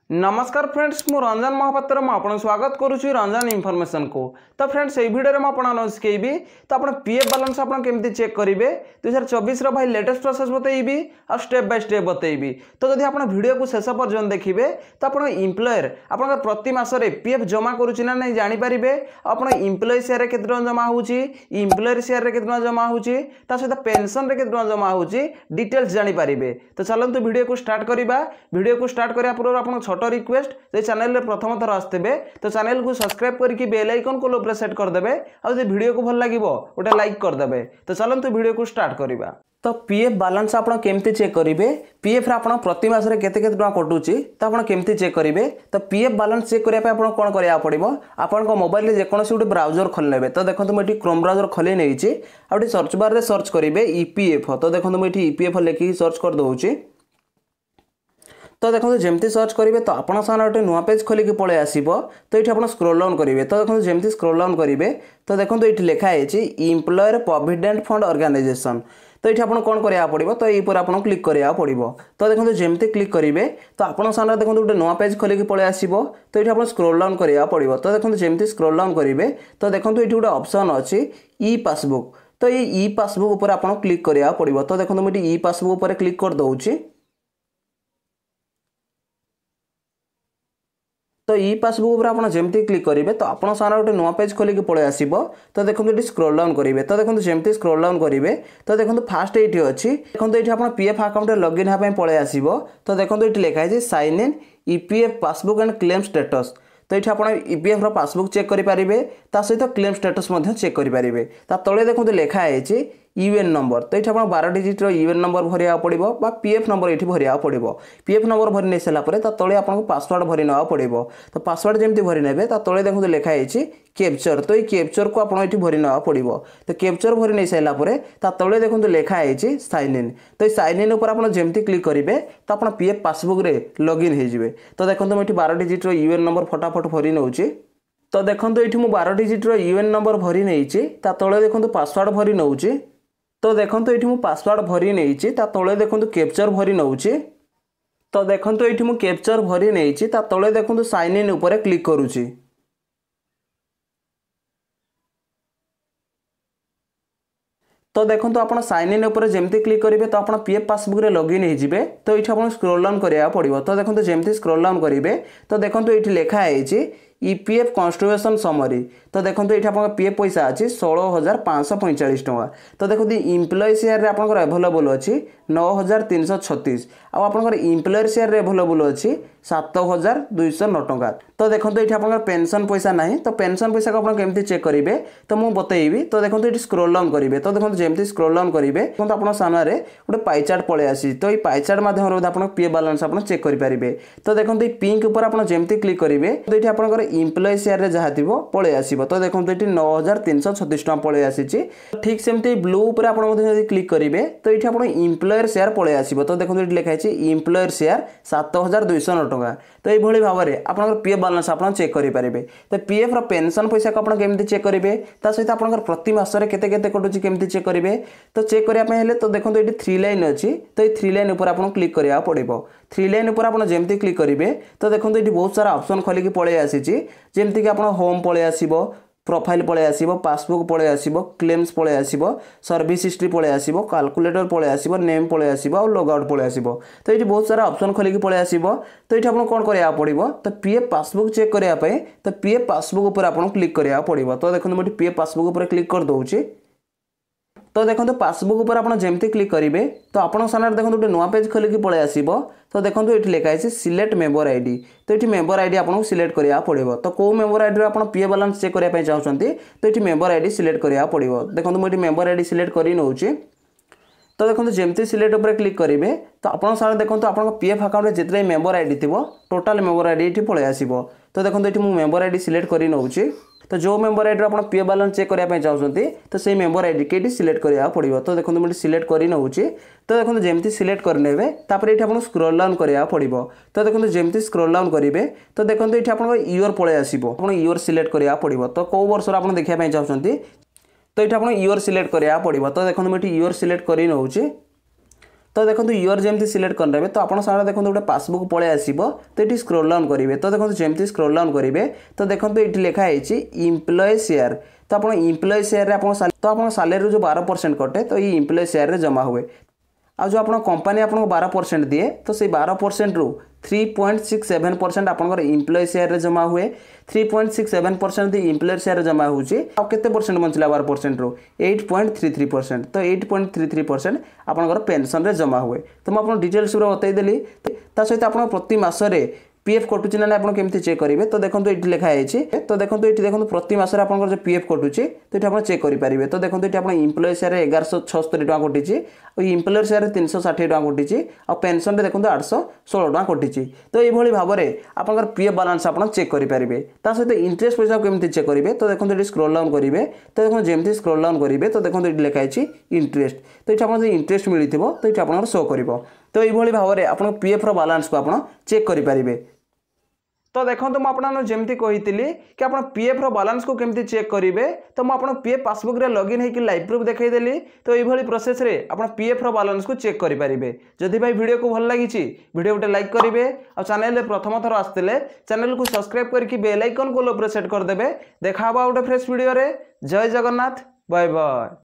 नमस्कार फ्रेंड्स मु रंजन महापात्र आपन स्वागत करुच्ची रंजन इनफॉरमेशन को। तो फ्रेंड्स ये वीडियो में आपको शिखेबी तो आप पीएफ बैलेंस आप केमती चेक करेंगे 2024 भाई लेटेस्ट प्रोसेस बतेबी और स्टेप बाय स्टेप बतेबी। तो जब आप वीडियो को शेष पर्यटन देखिए तो आप इम्प्लयर आप प्रति मासरे पीएफ जमा करुच्ची ना नहीं जानीपारे। आप इम्प्लॉय शेयर के जमा होची, इम्प्लॉयर शेयर के जमा होची, सहित पेंशन रे के जमा होची डिटेल्स जानीपारे। तो चलते वीडियो को स्टार्ट करवा। वीडियो को स्टार्ट करने पूर्व आप छोट रिक्वेस्ट जे चैनल रे प्रथम थर आसते तो चैनल को सब्सक्राइब करके बेल आइकन को ऊपर सेट करदे और वीडियो को भल लगे गोटे लाइक करदे। तो चलते वीडियो को स्टार्ट करवा। तो पीएफ बैलेंस आप केमती चेक करेंगे, पीएफ आप प्रति मासरे केते टका कटुची तो आप केमती चेक करेंगे। तो पीएफ बैलेंस चेक करने आप कौन करा पड़ो आपण मोबाइल में जेकोसी गोटे ब्राउजर खोल नेबे। तो देखो मुझे क्रोम ब्राउजर खोली नहीं आउट सर्च बार में सर्च करेंगे ईपीएफ। तो देखो मुझे ईपीएफ लिखिकी सर्च कर दूसरी। तो देखो जमती सर्च करेंगे तो आप गोटे नुआ पेज खोलिक पलि आसो। तो ये आप स्क्रोल डाउन करेंगे। तो देखो जमती स्क्रोल डाउन करेंगे तो देखो ये लिखाई इम्प्लॉयर प्रोविडेंट फंड ऑर्गेनाइजेशन। तो ये आपको कौन करा पड़ो तो ये आपको क्लिक करा पड़ो। तो देखो जमती क्लिक करेंगे तो आपन सामने देखो गोटे नुआ पेज खोलिक पलि आसो। तो ये आपको स्क्रोल डाउन करा पड़ो। तो देखो जमती स्क्रोल डाउन करेंगे तो देखो ये गोटे ऑप्शन अच्छी ई पासबुक। तो ये ई पासबुक उपर आपको क्लिक करा पड़ो। तो देखो मुझे ई पासबुक उपर क्लिक कर दूसरी। तो ई पासबुक पर आप जमती क्लिक करेंगे तो आप सामने गोटे नुआ पेज खोलिक पलि आसो। तो देखो ये स्क्रोल डाउन करेंगे। तो देखो जमती स्क्रोल डाउन करेंगे तो देखो फास्ट ये अच्छी देखो ये आप पीएफ अकाउंट लॉगिन होगा पलि आसो। तो देखो ये लिखाई sign in EPF passbook and claim status. तो ये आप ईपीएफ पासबुक चेक करेंगे सहित क्लेम स्टेटस चेक करेंगे। तले देखो लिखाई यूएन नंबर। तो ये आप 12 डिजिट यूएन नंबर भरिया पड़ो पीएफ नंबर ये भरिया पड़ो। पीएफ नंबर भरी नहीं सारापर तले आपको पासवर्ड भरी ना पड़ो। तो पासवर्ड जमी भरी ने तले देखो लिखाई कैप्चर। तो ये कैप्चर को आपड़ ये भरी ना पड़ो। तो कैप्चर भरी नहीं सारापर तले देखो लिखाई साइन इन। तो ये साइन इन उपर आप जमती क्लिक करेंगे तो आप पीएफ पासबुक रे लॉगिन हो। तो देखो मुझे 12 डिजिट यूएन नंबर फटाफट भरी नौ। तो देखो ये 12 डिजिट यूएन नंबर भरी नहीं तले देखो पासवर्ड भरी नौ। तो देखो ये पासवर्ड भरी नहीं तले देखो कैप्चर भरी नौ। तो देखो ये कैप्चर भरी नहीं तले देखो साइन इन उपर क्लिक करुच्ची। तो देखो आप साइन इन उपर जमती क्लिक करेंगे तो आप पीएफ पासबुक रे लॉगिन हो। तो ये आपको स्क्रोल डाउन करा पड़ो। तो देखो जमती स्क्रोल डाउन करेंगे तो देखो ये लिखाई ईपीएफ कन्स्ट्रिब्यूशन समरी। तो देखो ये आप पीएफ पैसा अच्छी 16,545 टका। तो देखो इम्प्लॉय शेयर आप एभेलेबल अच्छी 9,336 आप इम्प्लॉयर शेयर एभेलेबल अच्छी 7,209 टका। तो देखो ये आप पेंशन पैसा ना तो पेंशन पैसा को आप केमती चेक करेंगे तो मुझे बतेबी। तो देखो ये स्क्रोल डाउन करेंगे। तो देखो जमती स्क्रोल डाउन करेंगे तो आप सामने गोटे पाई चार्ट पलि आसी। तो ये पाई चार्ट माध्यम आप पीएफ बैलेंस आप चेक करेंगे। तो देखो ये पिंक उपर आप जमती क्लिक करेंगे तो ये आप इम्प्लॉय शेयर जहाँ थी पलि आसो। तो देखो ये 9,336 टका पलि आसी। ठीक सेमती ब्लू उपर आप क्लिक करेंगे तो ये आप इम्प्लॉयर शेयर पलि आसो। तो देखो ये लिखाई इम्प्लॉयर शेयर 7,209 टका। तो ये भाव में आप पीएफ बैलेंस आप चेक करेंगे। तो पीएफ पेंशन पैसा को आप केमती चेक करेंगे सहित आप प्रति मासरे केते कटुची केमती चेक करेंगे। तो चेक करने तो देखो ये 3 लाइन अच्छी। तो ये 3 लाइन उपर आपको क्लिक करा पड़ो। 3 लाइन उपर आप जमती क्लिक करेंगे तो देखो ये बहुत सारा ऑप्शन खोलिक पलि आसी जमती कि आप होम पलि आसो, प्रोफाइल पलि आसो, पासबुक पलि आसो, क्लेम्स पलि आसो, सर्विस हिस्ट्री पलि आसो, कैलकुलेटर पलि आसो, नेम पलि आसो और लॉग आउट पलि आसो। तो ये बहुत सारा ऑप्शन खोलिक पलि आसो। तो ये आपको कौन करा पड़ो तो पीएफ पासबुक चेक करने तो पीएफ पासबुक उपर आपको क्लिक करा पड़ो। तो देखो मुझे पीएफ पासबुक उपर क्लिक कर दूसरी। तो देखो पासबुक उपर आप जमती क्लिक करेंगे तो आप सामने देखो गोटे नुआ पेज खोलिक पलि आसो। तो देखो ये लिखाई सिलेक्ट मेंबर आईडी। तो ये मेंबर आईडी आपको सिलेक्ट करा पड़ो। तो कौ मेंबर आईडी आप पीएफ बैलेंस चेक करने चाहते तो ये मेंबर आईडी सिलेक्ट करा पड़ो। देखो मुझे मेंबर आईडी सिलेक्ट कर नौ। तो देखो जमती सिलेक्ट उपर क्लिक करेंगे तो आप सामने देखो आप पीएफ अकाउंट में जितने मेंबर आईडी थी टोटाल मेंबर आईडी ये पलि आसो। तो देखो ये मुझे मेंबर आईडी सिलेक्ट कर नौ। तो जो मेंबर आईडी आप पीएफ बैलेंस चेक करने चाहते तो से मेंबर आईडी के सिलेक्ट करा पड़ो। तो देखो मुझे सिलेक्ट कर नौ। तो देखो जमती सिलेक्ट करने ये आपको स्क्रोल डाउन करा पड़ो। तो देखो जमती स्क्रोल डाउन करेंगे तो देखो ये आप ईयर पलि आसो। आप ईयर सिलेक्ट करा पड़ो। तो कौ वर्ष आप देखा चाहते तो ये आप ईयर सिलेक्ट करा पड़ो। तो देखो मुझे ईयर सिलेक्ट कर नौ। तो देखो ईयर जमी सिलेक्ट करेंगे तो आप देखो गोटे पासबुक पलि आसो तो ये स्क्रोल डाउन करेंगे तो देखो जमी स्क्रोल डाउन करेंगे तो देखो ये लिखाई इम्प्लॉय शेयर तो आप इम्प्लॉय शेयर तो आप सालेरी जो 12% कटे तो ये इम्प्लॉय शेयर जमा हुए आ जो आप कंपनी आपको 12% दिए तो से 12% रु 3.67% आप इम्प्लॉय शेयर जमा हुए 3.67% इम्प्लॉय शेयर जमा होते परसेंट बचला 12% रु 8.33% तो 8.33% आप पेनसन जमा हुए तो मुझे डिटेल्स पूरा बतईदेली सहित आप प्रति मसरे पीएफ कटुची ना आप केमती चेक करेंगे तो देखो ये लिखाई तो देखो ये देखो प्रति मसरे आप पीएफ कटुची तो ये आप चेक करेंगे तो देखो ये आप इम्प्लॉय शेयर 1176 टका कटी और इम्प्लॉयर शेयर 360 टका कटी और पेनसन देखो 816 टका कटी तो ये भाव में आप पीएफ बालांस आप चेक करेंगे सहित इंटरेस्ट पैसा केमती चेक करेंगे तो देखो ये स्क्रोल डाउन करेंगे तो देखो जमी स्क्रोल डाउन करेंगे तो देखो ये लिखाई इंटरेस्ट तो ये आप इंटरेस्ट मिली तो ये आप शो कर तो ये भाव में आप पीएफ बालांस को आप चेक करेंगे तो देखो तो मुझे जमी कही कि आप पीएफ बालांस को केमती चेक करेंगे तो मुझे पीएफ पासबुक रे लॉगिन होकर लाइव प्रूफ देखईदेली तो ये प्रोसेस रे आप पीएफ बालांस को चेक करेंगे जदि भाई वीडियो को भल लगी वीडियो गोटे लाइक करेंगे और चैनल प्रथम थर आसते चैनल को सब्सक्राइब करके बेल आइकन को ऑल प्रेस सेट करदे देखा गोटे फ्रेश वीडियो रे जय जगन्नाथ बाय बाय।